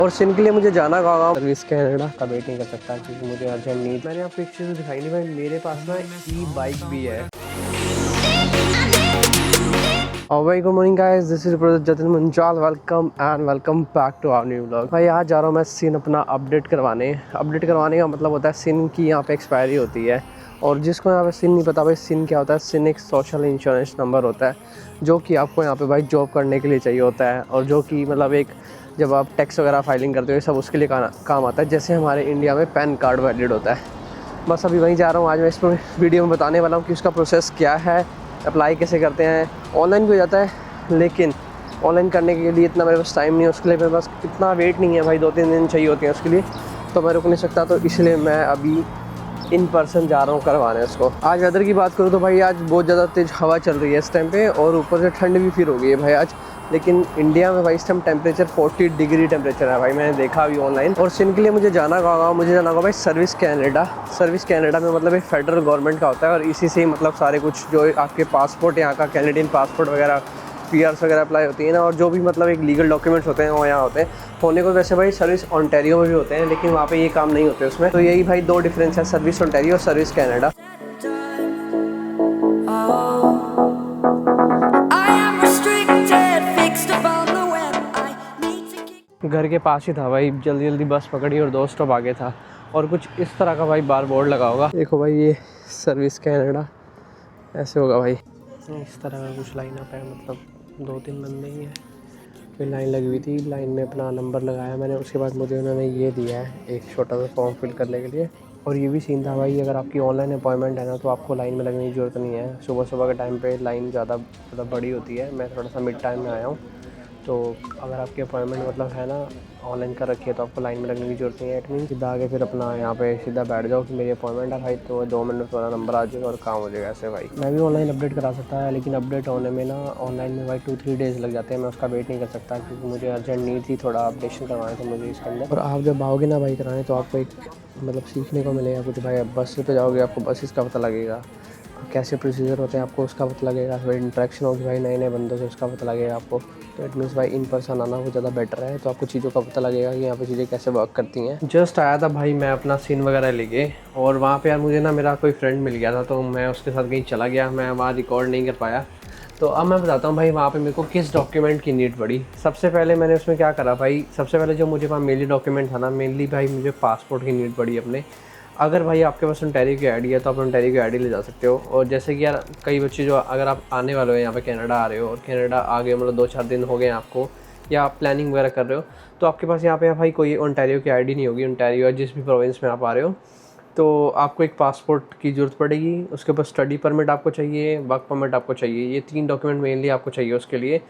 और सिन के लिए मुझे जाना होगा सर्विस कनाडा का वेट नहीं कर सकता क्योंकि मुझे अर्जेंट नीड। मैंने आपको एक चीज़ दिखाई नहीं भाई, मेरे पास ना ई बाइक भी है। और भाई good morning guys, this is brother Jatin Munjal, welcome back to our new vlog. भाई आज जा रहा हूँ मैं सिन अपना अपडेट करवाने का मतलब होता है सिन की यहाँ पे एक्सपायरी होती है। और जिसको यहाँ पे सिन नहीं पता भाई, सिन क्या होता है? सिन एक सोशल इंश्योरेंस नंबर होता है जो कि आपको यहाँ पे भाई जॉब करने के लिए चाहिए होता है, और जो कि मतलब एक जब आप टैक्स वगैरह फाइलिंग करते हो ये सब उसके लिए काम आता है। जैसे हमारे इंडिया में पैन कार्ड वैलिड होता है, बस अभी वहीं जा रहा हूँ। आज मैं इस वीडियो में बताने वाला हूँ कि उसका प्रोसेस क्या है, अप्लाई कैसे करते हैं। ऑनलाइन भी हो जाता है लेकिन ऑनलाइन करने के लिए इतना मेरे पास टाइम नहीं है, उसके लिए मेरे पास इतना वेट नहीं है भाई, 2-3 दिन चाहिए होते हैं उसके लिए, तो मैं रुक नहीं सकता। तो इसलिए मैं अभी इन पर्सन जा रहा हूँ करवाने उसको। आज वेदर की बात करूँ तो भाई आज बहुत ज़्यादा तेज़ हवा चल रही है इस टाइम पे, और ऊपर से ठंड भी फिर हो गई है भाई आज। लेकिन इंडिया में भाई इस टाइम टेम्परेचर 40 डिग्री टेम्परेचर है भाई, मैंने देखा अभी ऑनलाइन। और सिन के लिए मुझे जाना होगा भाई सर्विस कनाडा में, मतलब एक फेडरल गवर्नमेंट का होता है, और इसी से ही मतलब सारे कुछ जो आपके पासपोर्ट यहाँ का कैनेडियन पासपोर्ट वगैरह पीआर्स वगैरह अप्लाई होती है ना, और जो भी मतलब एक लीगल डॉक्यूमेंट्स होते हैं वो यहाँ होते हैं होने को। वैसे भाई सर्विस ओंटारियो में भी होते हैं लेकिन वहाँ पे ये काम नहीं होते उसमें। तो यही भाई 2 डिफरेंस है, सर्विस ओंटारियो और सर्विस कनाडा। घर के पास ही था भाई, जल्दी बस पकड़ी और 2 स्टॉप आगे था, और कुछ इस तरह का भाई बार बोर्ड लगा होगा। देखो भाई ये सर्विस कनाडा ऐसे होगा भाई, इस तरह का कुछ लाइन अप है, मतलब 2-3 बंदे ही हैं। फिर लाइन लगी हुई थी, लाइन में अपना नंबर लगाया मैंने, उसके बाद मुझे उन्होंने ये दिया है एक छोटा सा फॉर्म फिल करने के लिए। और ये भी सीन था भाई, अगर आपकी ऑनलाइन अपॉइंटमेंट है ना तो आपको लाइन में लगने की ज़रूरत नहीं है। सुबह के टाइम पे लाइन ज़्यादा मतलब बड़ी होती है, मैं थोड़ा सा मिड टाइम में आया हूँ, तो अगर आपकी अपॉइंटमेंट मतलब है ना ऑनलाइन कर रखी है तो आपको लाइन में लगने की ज़रूरत नहीं है। इट मीन सीधा आगे फिर अपना यहाँ पे सीधा बैठ जाओ कि मेरी अपॉइंटमेंट है भाई, तो 2 मिनट में तुम्हारा नंबर आ जाएगा और काम हो जाएगा ऐसे भाई। मैं भी ऑनलाइन अपडेट करा सकता है, लेकिन अपडेट होने में ना ऑनलाइन में भाई 2-3 डेज़ लग जाते हैं। मैं उसका वेट नहीं कर सकता क्योंकि मुझे अर्जेंट नीड थी थोड़ा अपडेशन करवाने थे मुझे इसके अंदर। और आप जब आओगे ना भाई कराने, तो आपको एक मतलब सीखने को मिलेगा कुछ भाई। आप बस पे जाओगे आपको बसेस का पता लगेगा, कैसे प्रोसीजर होते हैं आपको उसका पता लगेगा, फिर इंटरेक्शन होगी भाई नए बंदों से उसका पता लगेगा आपको। तो इट मीन्स भाई इन पर्सन आना वो ज़्यादा बेटर है, तो आपको चीज़ों का पता लगेगा कि यहाँ पे चीज़ें कैसे वर्क करती हैं। जस्ट आया था भाई मैं अपना सीन वगैरह लेके, और वहाँ पे यार मुझे ना मेरा कोई फ्रेंड मिल गया था, तो मैं उसके साथ कहीं चला गया, मैं वहाँ रिकॉर्ड नहीं कर पाया। तो अब मैं बताता हूँ भाई वहाँ पे मेरे को किस डॉक्यूमेंट की नीड पड़ी। सबसे पहले मैंने उसमें क्या करा भाई, सबसे पहले जो मुझे वहाँ मेनली डॉक्यूमेंट था ना, मेनली भाई मुझे पासपोर्ट की नीड पड़ी अपने। अगर भाई आपके पास ओंटारियो की आईडी है तो आप ओंटारियो की आईडी ले जा सकते हो। और जैसे कि यार कई बच्चे जो अगर आप आने वाले हो यहाँ पे कनाडा आ रहे हो, और कनाडा आ गए मतलब 2-4 दिन हो गए आपको, या आप प्लानिंग वगैरह कर रहे हो, तो आपके पास यहाँ पे भाई कोई ओंटारियो की आईडी नहीं होगी। ओंटारियो या जिस भी प्रोविंस में आप आ रहे हो, तो आपको एक पासपोर्ट की ज़रूरत पड़ेगी, उसके ऊपर स्टडी परमिट आपको चाहिए, वर्क परमिट आपको चाहिए। ये 3 डॉक्यूमेंट मेनली आपको चाहिए उसके लिए।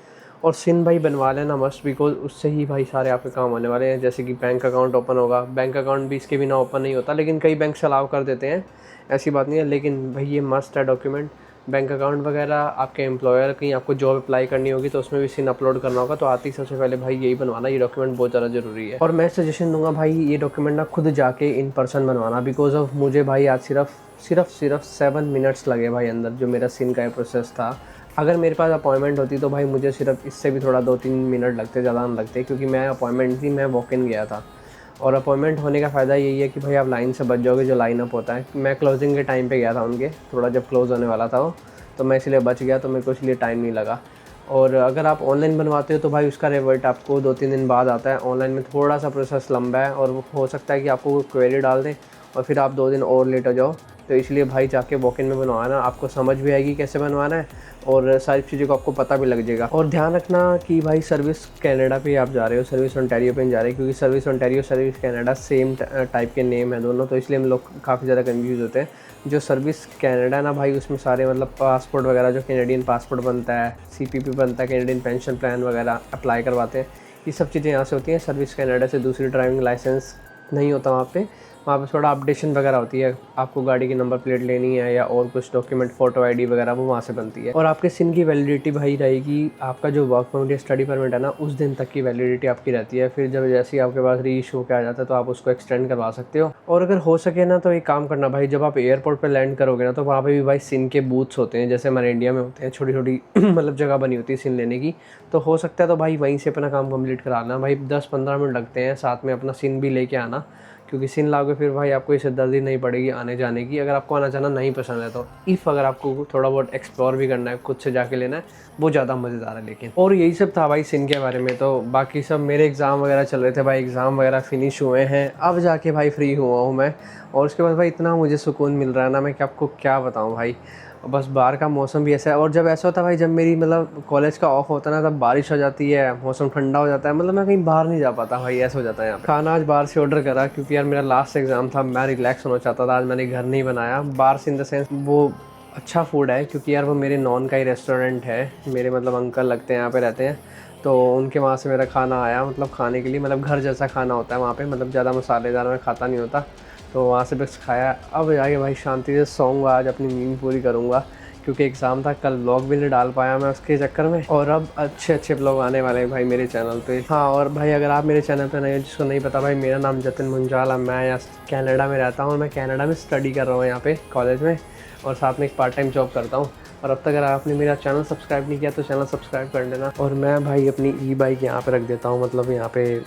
और सिन भाई बनवा लेना मस्ट, बिकॉज उससे ही भाई सारे आपके काम होने वाले हैं। जैसे कि बैंक अकाउंट ओपन होगा, बैंक अकाउंट भी इसके बिना ओपन नहीं होता, लेकिन कई बैंक अलाउ कर देते हैं, ऐसी बात नहीं है। लेकिन भाई ये मस्ट है डॉक्यूमेंट, बैंक अकाउंट वगैरह। आपके एम्प्लॉयर कहीं आपको जॉब अप्लाई करनी होगी तो उसमें भी सिन अपलोड करना होगा, तो आती ही सबसे पहले भाई यही बनवाना, ये डॉक्यूमेंट बहुत ज़्यादा ज़रूरी है। और मैं सजेशन दूंगा भाई ये डॉक्यूमेंट ना खुद जाके इन पर्सन बनवाना, बिकॉज ऑफ मुझे भाई आज सिर्फ 7 मिनट्स लगे भाई अंदर, जो मेरा सिन का प्रोसेस था। अगर मेरे पास अपॉइंटमेंट होती तो भाई मुझे सिर्फ इससे भी थोड़ा 2-3 मिनट लगते, ज़्यादा नहीं लगते, क्योंकि मैं अपॉइंटमेंट थी, मैं वॉक इन गया था। और अपॉइंटमेंट होने का फ़ायदा यही है कि भाई आप लाइन से बच जाओगे, जो लाइन अप होता है। मैं क्लोजिंग के टाइम पे गया था उनके, थोड़ा जब क्लोज़ होने वाला था वो, तो मैं इसलिए बच गया, तो मेरे को इसलिए टाइम नहीं लगा। और अगर आप ऑनलाइन बनवाते हो तो भाई उसका रिवर्ट आपको 2-3 दिन बाद आता है। ऑनलाइन में थोड़ा सा प्रोसेस लंबा है, और हो सकता है कि आपको क्वेरी डाल दें और फिर आप 2 दिन और लेट हो जाओ। तो इसलिए भाई जाके वॉक इन में बनवाना, आपको समझ भी आएगी कैसे बनवाना है, और सारी चीज़ों को आपको पता भी लग जाएगा। और ध्यान रखना कि भाई सर्विस कनाडा पे आप जा रहे हो, सर्विस ओंटारियो पे नहीं जा रहे, क्योंकि service Ontario service Canada same type के नेम है दोनों, तो इसलिए हम लोग काफ़ी ज़्यादा कन्फ्यूज़ होते हैं। जो सर्विस कनाडा ना भाई, उसमें सारे मतलब पासपोर्ट वगैरह, जो कैनेडियन पासपोर्ट बनता है, CPP बनता है, कैनेडियन पेंशन प्लान वगैरह अप्लाई करवाते हैं, ये सब चीज़ें यहाँ से होती हैं। सर्विस कनाडा से दूसरी ड्राइविंग लाइसेंस नहीं होता वहाँ पे, वहाँ पे थोड़ा अपडेशन वगैरह होती है, आपको गाड़ी की नंबर प्लेट लेनी है या और कुछ डॉक्यूमेंट, फ़ोटो ID वगैरह वो वहाँ से बनती है। और आपके सिन की वैलिडिटी भाई रहेगी, आपका जो वर्क परमिट या स्टडी परमिट है ना, उस दिन तक की वैलिडिटी आपकी रहती है। फिर जब जैसे ही आपके पास री इशू के आ जाता है तो आप उसको एक्सटेंड करवा सकते हो। और अगर हो सके ना तो एक काम करना भाई, जब आप एयरपोर्ट पर लैंड करोगे ना तो वहाँ पर भी भाई सिन के बूथ्स होते हैं, जैसे हमारे इंडिया में होते हैं, छोटी छोटी मतलब जगह बनी होती है सिन लेने की। तो हो सकता है तो भाई वहीं से अपना काम कंप्लीट कराना भाई। 10-15 मिनट लगते हैं, साथ में अपना सिन भी लेके आना, क्योंकि सिन लाओगे फिर भाई आपको इसे जल्दी नहीं पड़ेगी आने जाने की। अगर आपको आना जाना नहीं पसंद है तो अगर आपको थोड़ा बहुत एक्सप्लोर भी करना है, खुद से जाके लेना है, वो ज़्यादा मज़ेदार है। लेकिन और यही सब था भाई सिन के बारे में। तो बाकी सब मेरे एग्ज़ाम वगैरह चल रहे थे भाई, एग्ज़ाम वगैरह फिनिश हुए हैं, अब जाके भाई फ्री हुआ हूँ मैं। और उसके बाद भाई इतना मुझे सुकून मिल रहा है ना, मैं कि आपको क्या बताऊँ भाई। बस बाहर का मौसम भी ऐसा है, और जब ऐसा होता है भाई, जब मेरी मतलब कॉलेज का ऑफ होता है ना, तब बारिश हो जाती है, मौसम ठंडा हो जाता है, मतलब मैं कहीं बाहर नहीं जा पाता भाई, ऐसा हो जाता है। यहाँ खाना आज बाहर से ऑर्डर करा, क्योंकि यार मेरा लास्ट एग्ज़ाम था, मैं रिलैक्स होना चाहता था। आज मैंने घर नहीं बनाया, बाहर से इन द सेंस वो अच्छा फूड है, क्योंकि यार वो मेरे नॉन का ही रेस्टोरेंट है, मेरे मतलब अंकल लगते हैं यहाँ पे रहते हैं, तो उनके वहाँ से मेरा खाना आया, मतलब खाने के लिए, मतलब घर जैसा खाना होता है वहाँ पे, मतलब ज़्यादा मसालेदार मैं खाता नहीं होता, तो वहाँ से बस खाया। अब जाके भाई शांति से सोऊंगा, आज अपनी नींद पूरी करूँगा, क्योंकि एग्ज़ाम था कल, व्लॉग भी नहीं डाल पाया मैं उसके चक्कर में। और अब अच्छे अच्छे व्लॉग आने वाले हैं भाई मेरे चैनल पे। हाँ, और भाई अगर आप मेरे चैनल पे नए हो, जिसको नहीं पता भाई, मेरा नाम जतिन मुंजाल है, मैं यहाँ कनाडा में रहता हूँ, और मैं कनाडा में स्टडी कर रहा हूँ यहाँ पे कॉलेज में, और साथ में एक पार्ट टाइम जॉब करता हूँ। और अब तक अगर आपने मेरा चैनल सब्सक्राइब नहीं किया तो चैनल सब्सक्राइब कर लेना। और मैं भाई अपनी ई-बाइक यहाँ पे रख देता हूँ, मतलब यहाँ पे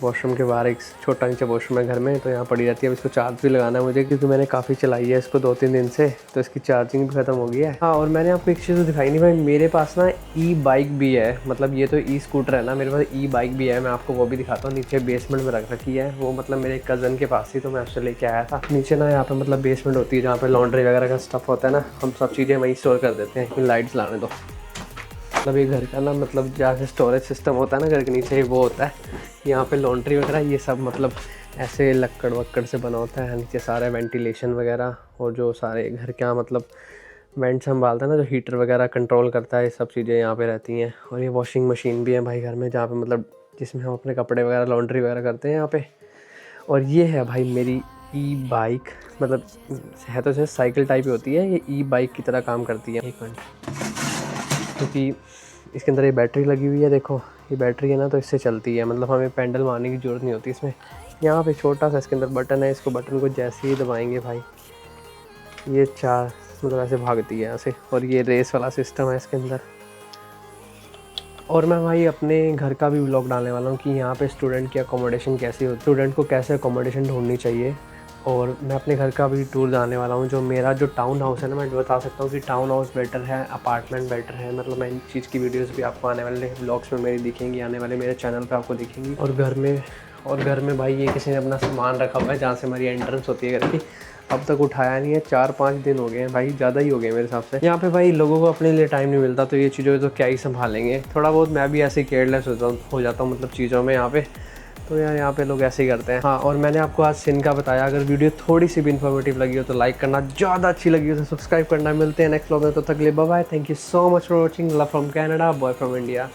वॉशरूम के बाहर एक छोटा नीचे वॉशरूम है घर में, तो यहाँ पड़ी रहती है। अब इसको चार्ज भी लगाना है मुझे, क्योंकि मैंने काफ़ी चलाई है इसको 2-3 दिन से, तो इसकी चार्जिंग भी ख़त्म हो गई है। हाँ, और मैंने आपको एक चीज़ तो दिखाई नहीं भाई, मेरे पास ना ई-बाइक भी है, मतलब ये तो ई-स्कूटर है ना, मेरे पास ई-बाइक भी है, मैं आपको वो भी दिखाता हूँ। नीचे बेसमेंट में रख रखी है वो, मतलब मेरे कज़न के पास थी तो मैं उससे लेके आया था। नीचे ना यहाँ पे मतलब बेसमेंट होती है, जहाँ पे लॉन्ड्री वगैरह का स्टफ़ होता है ना, हम सब चीज़ें वहीं स्टोर कर देते हैं। लाइट्स लाने दो, मतलब ये घर का ना, मतलब जहाँ से स्टोरेज सिस्टम होता है ना घर के नीचे, वो होता है। यहाँ पे लॉन्ड्री वगैरह ये सब मतलब ऐसे लक्कड़ वक्कड़ से बना होता है। नीचे सारे वेंटिलेशन वगैरह, और जो सारे घर का मतलब वेंट संभालता है ना, जो हीटर वगैरह कंट्रोल करता है, ये सब चीज़ें यहाँ पे रहती हैं। और ये वॉशिंग मशीन भी है भाई घर में, जहाँ पे मतलब जिसमें हम अपने कपड़े वगैरह लॉन्ड्री वगैरह करते हैं यहाँ पे। और ये है भाई मेरी ई-बाइक, मतलब है तो जैसे साइकिल टाइप ही होती है, ये ई-बाइक की तरह काम करती है। 1 मिनट, क्योंकि इसके अंदर ये बैटरी लगी हुई है, देखो ये बैटरी है ना, तो इससे चलती है, मतलब हमें पैडल मारने की ज़रूरत नहीं होती इसमें। यहाँ पे छोटा सा इसके अंदर बटन है, इसको बटन को जैसे ही दबाएंगे भाई, ये चार मतलब ऐसे भागती है ऐसे। और ये रेस वाला सिस्टम है इसके अंदर। और मैं भाई अपने घर का भी व्लॉग डालने वाला हूँ कि यहाँ पे स्टूडेंट की अकोमोडेशन कैसी होती है, स्टूडेंट को कैसे अकोमोडेशन ढूंढनी चाहिए। और मैं अपने घर का भी टूर डालने वाला हूँ। जो मेरा जो टाउन हाउस है ना, मैं बता सकता हूँ कि टाउन हाउस बेटर है, अपार्टमेंट बेटर है। मतलब मैं इन चीज़ की वीडियोस भी आपको आने वाले व्लॉग्स में मेरी दिखेंगी, आने वाले मेरे चैनल पे आपको दिखेंगी। और घर में भाई ये किसी ने अपना सामान रखा हुआ है, जहाँ से हमारी एंट्रेंस होती है घर की, अब तक उठाया नहीं है। 4-5 दिन हो गए हैं भाई, ज़्यादा ही हो गए मेरे हिसाब से। यहाँ पे भाई लोगों को अपने लिए टाइम नहीं मिलता, तो ये चीज़ों तो क्या ही संभालेंगे। थोड़ा बहुत मैं भी ऐसे ही केयरलेस हो जाता हूँ मतलब चीज़ों में यहाँ पे, तो यार यहाँ पे लोग ऐसे ही करते हैं। हाँ, और मैंने आपको आज सिन का बताया। अगर वीडियो थोड़ी सी भी इन्फॉर्मेटिव लगी हो तो लाइक करना, ज़्यादा अच्छी लगी हो तो सब्सक्राइब करना। मिलते हैं नेक्स्ट व्लॉग में, तो तक के लिए bye bye. Thank you so much for watching. Love from Canada, boy from India.